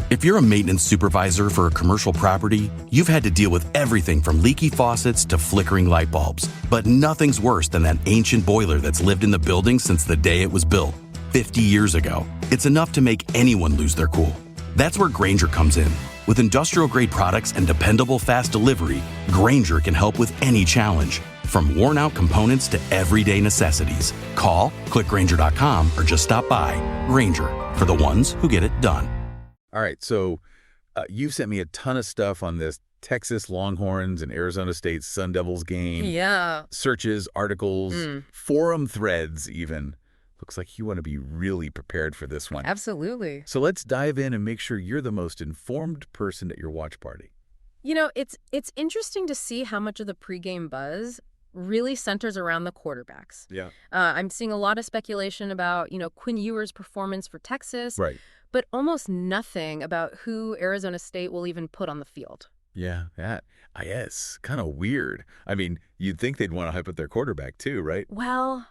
If you're a maintenance supervisor for a commercial property, you've had to deal with everything from leaky faucets to flickering light bulbs. But nothing's worse than that ancient boiler that's lived in the building since the day it was built, 50 years ago. It's enough to make anyone lose their cool. That's where Grainger comes in. With industrial-grade products and dependable fast delivery, Grainger can help with any challenge. From worn-out components to everyday necessities. Call, click Grainger.com, or just stop by. Grainger, for the ones who get it done. All right, so you've sent me a ton of stuff on this Texas Longhorns and Arizona State Sun Devils game. Yeah. Searches, articles, forum threads even. Looks like you want to be really prepared for this one. Absolutely. So let's dive in and make sure you're the most informed person at your watch party. You know, it's interesting to see how much of the pregame buzz really centers around the quarterbacks. Yeah. I'm seeing a lot of speculation about, Quinn Ewers' performance for Texas. Right. But almost nothing about who Arizona State will even put on the field. Yeah, that. Yes, kind of weird. I mean, you'd think they'd want to hype up their quarterback too, right? Well,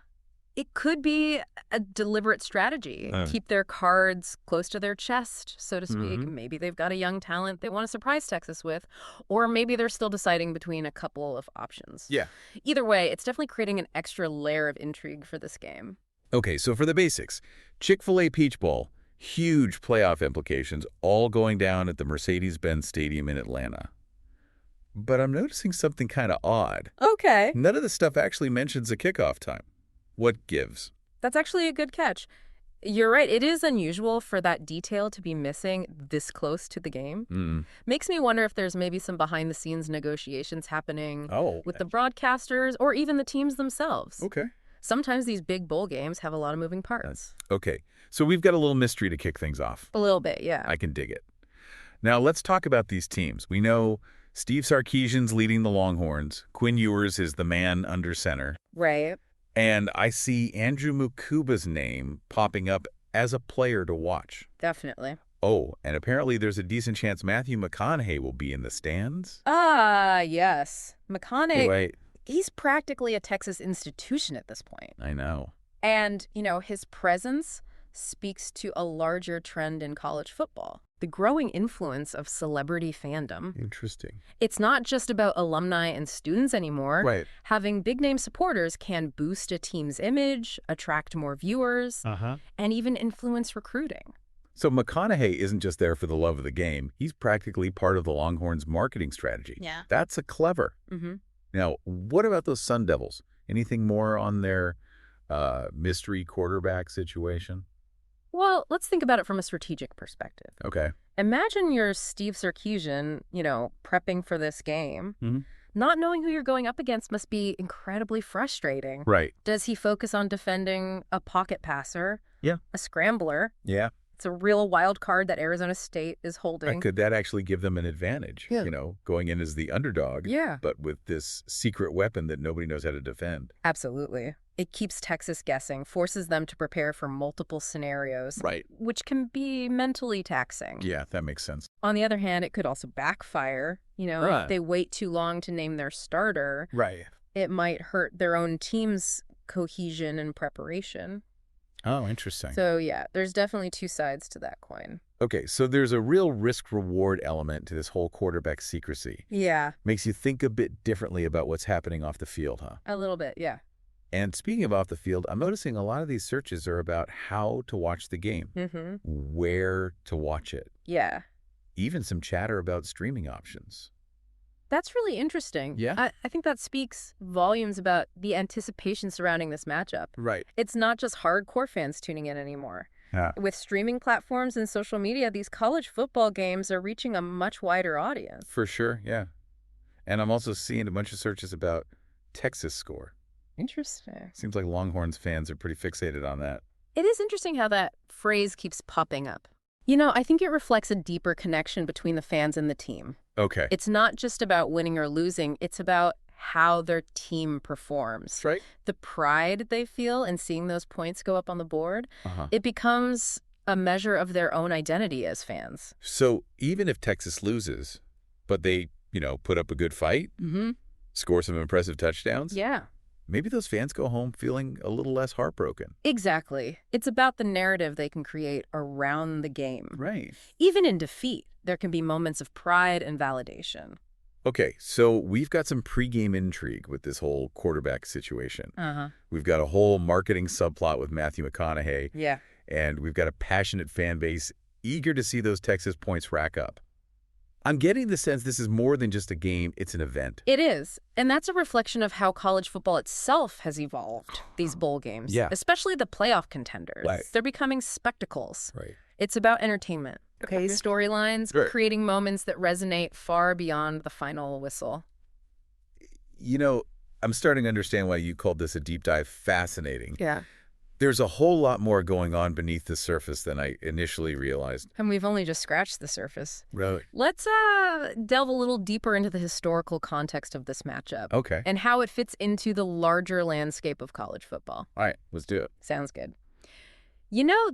it could be a deliberate strategy. Keep their cards close to their chest, so to speak. Maybe they've got a young talent they want to surprise Texas with, or maybe they're still deciding between a couple of options. Yeah. Either way, it's definitely creating an extra layer of intrigue for this game. Okay, so for the basics, Chick-fil-A Peach Bowl, huge playoff implications, all going down at the Mercedes-Benz Stadium in Atlanta. But I'm noticing something kind of odd. Okay. None of the stuff actually mentions a kickoff time. What gives? That's actually a good catch. You're right. It is unusual for that detail to be missing this close to the game. Makes me wonder if there's maybe some behind-the-scenes negotiations happening with the broadcasters or even the teams themselves. Okay. Sometimes these big bowl games have a lot of moving parts. Okay. So we've got a little mystery to kick things off. A little bit, yeah. I can dig it. Now let's talk about these teams. We know Steve Sarkisian's leading the Longhorns. Quinn Ewers is the man under center. Right. And I see Andrew Mukuba's name popping up as a player to watch. Definitely. Oh, and apparently there's a decent chance Matthew McConaughey will be in the stands. Yes. McConaughey, Wait. he's practically a Texas institution at this point. I know. And, his presence speaks to a larger trend in college football. The growing influence of celebrity fandom. Interesting. It's not just about alumni and students anymore. Right. Having big-name supporters can boost a team's image, attract more viewers, and even influence recruiting. So McConaughey isn't just there for the love of the game. He's practically part of the Longhorns' marketing strategy. Yeah. That's a clever. Now, what about those Sun Devils? Anything more on their mystery quarterback situation? Well, let's think about it from a strategic perspective. Okay. Imagine you're Steve Sarkisian, prepping for this game. Not knowing who you're going up against must be incredibly frustrating. Right. Does he focus on defending a pocket passer? Yeah. A scrambler? Yeah. It's a real wild card that Arizona State is holding. Could that actually give them an advantage, Yeah. going in as the underdog, Yeah. but with this secret weapon that nobody knows how to defend? Absolutely. It keeps Texas guessing, forces them to prepare for multiple scenarios, Right. which can be mentally taxing. Yeah, that makes sense. On the other hand, it could also backfire. Right. If they wait too long to name their starter, Right. it might hurt their own team's cohesion and preparation. Oh, interesting. So, yeah, there's definitely two sides to that coin. Okay, so there's a real risk-reward element to this whole quarterback secrecy. Yeah. Makes you think a bit differently about what's happening off the field, huh? A little bit, yeah. And speaking of off the field, I'm noticing a lot of these searches are about how to watch the game, where to watch it, Yeah. even some chatter about streaming options. That's really interesting. Yeah? I think that speaks volumes about the anticipation surrounding this matchup. Right. It's not just hardcore fans tuning in anymore. Yeah. With streaming platforms and social media, these college football games are reaching a much wider audience. For sure, yeah. And I'm also seeing a bunch of searches about Texas score. Interesting. Seems like Longhorns fans are pretty fixated on that. It is interesting how that phrase keeps popping up. I think it reflects a deeper connection between the fans and the team. Okay. It's not just about winning or losing. It's about how their team performs. That's right. The pride they feel in seeing those points go up on the board, it becomes a measure of their own identity as fans. So even if Texas loses, but they, put up a good fight, score some impressive touchdowns, Yeah. maybe those fans go home feeling a little less heartbroken. Exactly. It's about the narrative they can create around the game. Right. Even in defeat, there can be moments of pride and validation. Okay, so we've got some pregame intrigue with this whole quarterback situation. We've got a whole marketing subplot with Matthew McConaughey. Yeah. And we've got a passionate fan base eager to see those Texas points rack up. I'm getting the sense this is more than just a game, it's an event. It is. And that's a reflection of how college football itself has evolved, these bowl games. Yeah. Especially the playoff contenders. Right. They're becoming spectacles. Right. It's about entertainment. Okay, storylines, Right. creating moments that resonate far beyond the final whistle. You know, I'm starting to understand why you called this a deep dive fascinating. Yeah. There's a whole lot more going on beneath the surface than I initially realized. And we've only just scratched the surface. Really? Let's delve a little deeper into the historical context of this matchup. Okay. And how it fits into the larger landscape of college football. All right, let's do it. Sounds good. You know,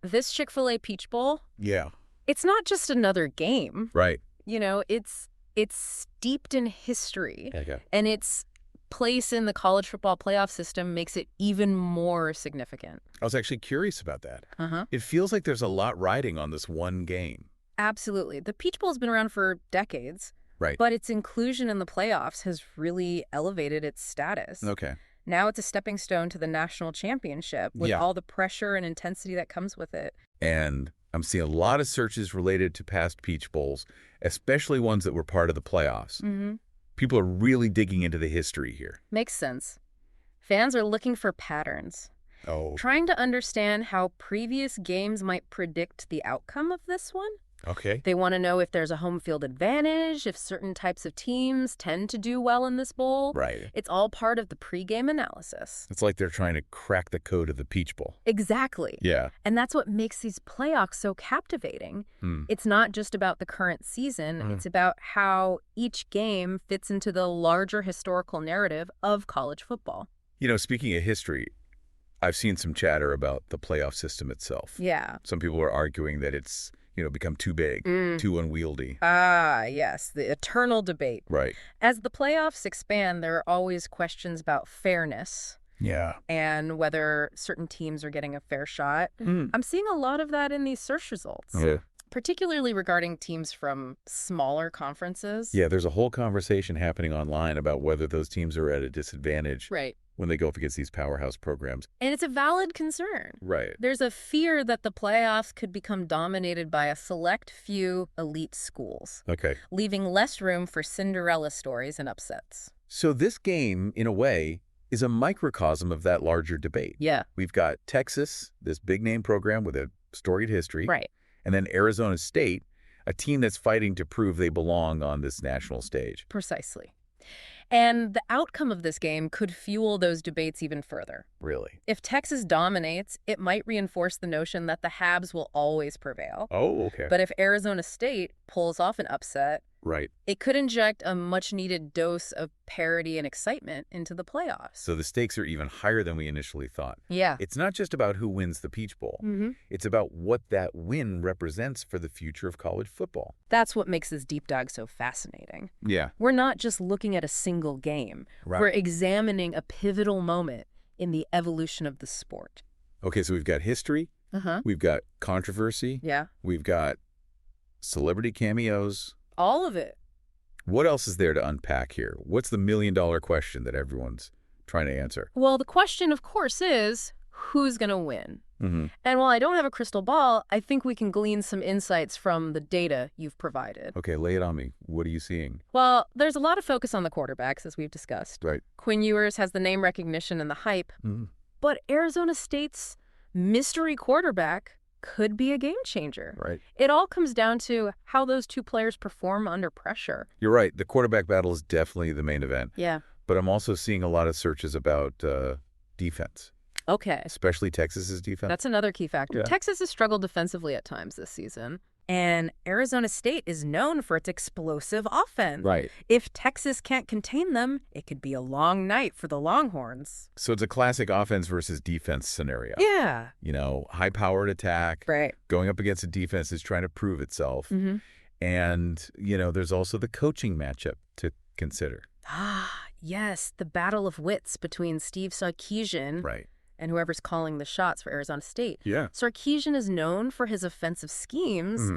this Chick-fil-A Peach Bowl, Yeah. it's not just another game. Right. You know, it's steeped in history. Okay. And its place in the college football playoff system makes it even more significant. I was actually curious about that. Uh-huh. It feels like there's a lot riding on this one game. Absolutely. The Peach Bowl's been around for decades. Right. But its inclusion in the playoffs has really elevated its status. Okay. Now it's a stepping stone to the national championship with all the pressure and intensity that comes with it. And I'm seeing a lot of searches related to past Peach Bowls, especially ones that were part of the playoffs. Mm-hmm. People are really digging into the history here. Makes sense. Fans are looking for patterns. Oh. Trying to understand how previous games might predict the outcome of this one. Okay. They want to know if there's a home field advantage, if certain types of teams tend to do well in this bowl. Right. It's all part of the pregame analysis. It's like they're trying to crack the code of the Peach Bowl. Exactly. Yeah. And that's what makes these playoffs so captivating. It's not just about the current season. It's about how each game fits into the larger historical narrative of college football. You know, speaking of history, I've seen some chatter about the playoff system itself. Yeah. Some people are arguing that it's, become too big, too unwieldy. Ah, yes, the eternal debate. Right. As the playoffs expand, there are always questions about fairness. Yeah. And whether certain teams are getting a fair shot. I'm seeing a lot of that in these search results. Yeah. Particularly regarding teams from smaller conferences. Yeah, there's a whole conversation happening online about whether those teams are at a disadvantage Right. when they go up against these powerhouse programs. And it's a valid concern. Right. There's a fear that the playoffs could become dominated by a select few elite schools, Okay. leaving less room for Cinderella stories and upsets. So this game, in a way, is a microcosm of that larger debate. Yeah. We've got Texas, this big-name program with a storied history. Right. And then Arizona State, a team that's fighting to prove they belong on this national stage. Precisely. And the outcome of this game could fuel those debates even further. Really? If Texas dominates, it might reinforce the notion that the Habs will always prevail. Oh, okay. But if Arizona State pulls off an upset, Right. it could inject a much-needed dose of parity and excitement into the playoffs. So the stakes are even higher than we initially thought. Yeah. It's not just about who wins the Peach Bowl. It's about what that win represents for the future of college football. That's what makes this deep dive so fascinating. Yeah. We're not just looking at a single game. Right. We're examining a pivotal moment in the evolution of the sport. Okay, so we've got history. We've got controversy. Yeah. We've got celebrity cameos. All of it. What else is there to unpack here? What's the million-dollar question that everyone's trying to answer? Well, the question, of course, is who's going to win? And while I don't have a crystal ball, I think we can glean some insights from the data you've provided. Okay, lay it on me. What are you seeing? Well, there's a lot of focus on the quarterbacks, as we've discussed. Right. Quinn Ewers has the name recognition and the hype. But Arizona State's mystery quarterback could be a game changer. Right. It all comes down to how those two players perform under pressure. You're right. The quarterback battle is definitely the main event. Yeah. But I'm also seeing a lot of searches about defense. Okay. Especially Texas's defense. That's another key factor. Yeah. Texas has struggled defensively at times this season. And Arizona State is known for its explosive offense. Right. If Texas can't contain them, it could be a long night for the Longhorns. So it's a classic offense versus defense scenario. Yeah. High-powered attack. Right. Going up against a defense that's trying to prove itself. And, there's also the coaching matchup to consider. Ah, yes, the battle of wits between Steve Sarkisian and whoever's calling the shots for Arizona State. Yeah. Sarkisian is known for his offensive schemes,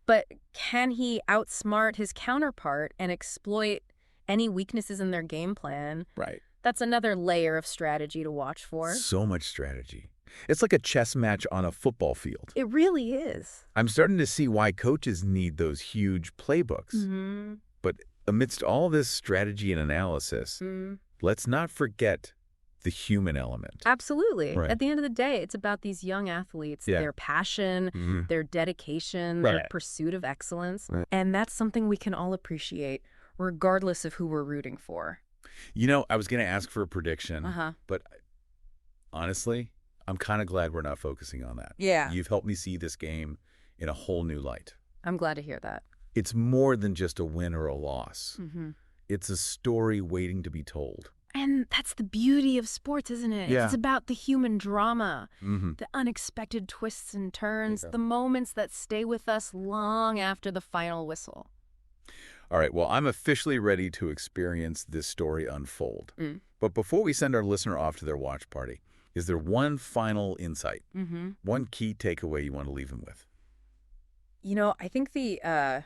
but can he outsmart his counterpart and exploit any weaknesses in their game plan? Right. That's another layer of strategy to watch for. So much strategy. It's like a chess match on a football field. It really is. I'm starting to see why coaches need those huge playbooks. But amidst all this strategy and analysis, let's not forget the human element. Absolutely. Right. At the end of the day, it's about these young athletes, their passion, their dedication, their pursuit of excellence. And that's something we can all appreciate, regardless of who we're rooting for. You know, I was going to ask for a prediction, but honestly, I'm kind of glad we're not focusing on that. Yeah. You've helped me see this game in a whole new light. I'm glad to hear that. It's more than just a win or a loss. It's a story waiting to be told. And that's the beauty of sports, isn't it? Yeah. It's about the human drama, the unexpected twists and turns, the moments that stay with us long after the final whistle. All right, well, I'm officially ready to experience this story unfold. But before we send our listener off to their watch party, is there one final insight, one key takeaway you want to leave them with? You know, I think the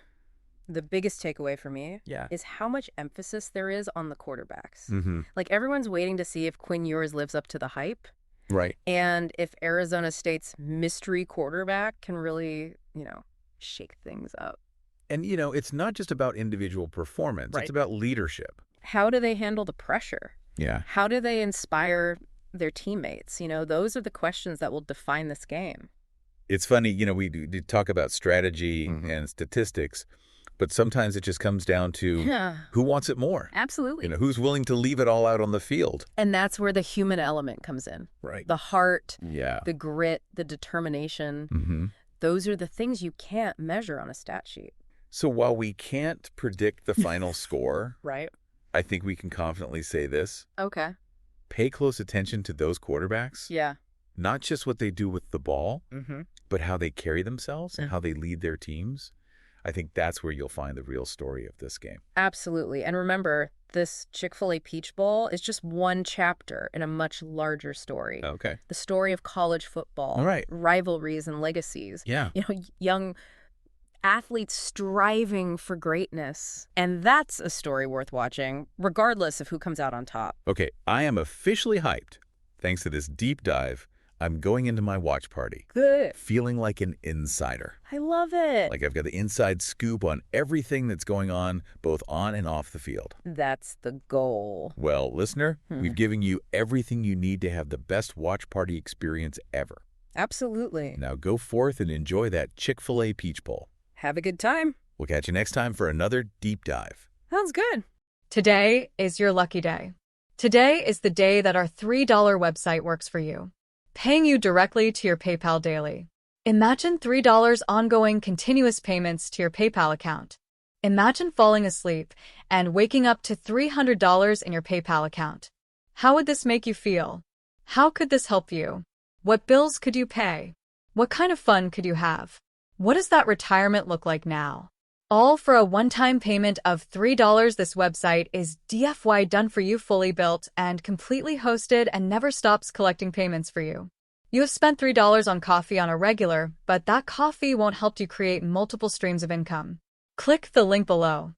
biggest takeaway for me is how much emphasis there is on the quarterbacks. Like, everyone's waiting to see if Quinn Ewers lives up to the hype. Right. And if Arizona State's mystery quarterback can really, shake things up. And, it's not just about individual performance. It's about leadership. How do they handle the pressure? Yeah. How do they inspire their teammates? Those are the questions that will define this game. It's funny, we do talk about strategy and statistics, but sometimes it just comes down to who wants it more. Absolutely. Who's willing to leave it all out on the field. And that's where the human element comes in. Right. The heart, the grit, the determination. Those are the things you can't measure on a stat sheet. So while we can't predict the final score, right, I think we can confidently say this. Okay. Pay close attention to those quarterbacks. Yeah. Not just what they do with the ball, but how they carry themselves and how they lead their teams. I think that's where you'll find the real story of this game. Absolutely. And remember, this Chick-fil-A Peach Bowl is just one chapter in a much larger story. Okay. The story of college football, rivalries and legacies. Yeah. Young athletes striving for greatness. And that's a story worth watching, regardless of who comes out on top. Okay, I am officially hyped. Thanks to this deep dive, I'm going into my watch party. Good. Feeling like an insider. I love it. Like I've got the inside scoop on everything that's going on, both on and off the field. That's the goal. Well, listener, we've given you everything you need to have the best watch party experience ever. Absolutely. Now go forth and enjoy that Chick-fil-A Peach Bowl. Have a good time. We'll catch you next time for another deep dive. Sounds good. Today is your lucky day. Today is the day that our $3 website works for you, paying you directly to your PayPal daily. Imagine $3 ongoing continuous payments to your PayPal account. Imagine falling asleep and waking up to $300 in your PayPal account. How would this make you feel? How could this help you? What bills could you pay? What kind of fun could you have? What does that retirement look like now? All for a one-time payment of $3. This website is DFY done for you, fully built and completely hosted, and never stops collecting payments for you. You have spent $3 on coffee on a regular, but that coffee won't help you create multiple streams of income. Click the link below.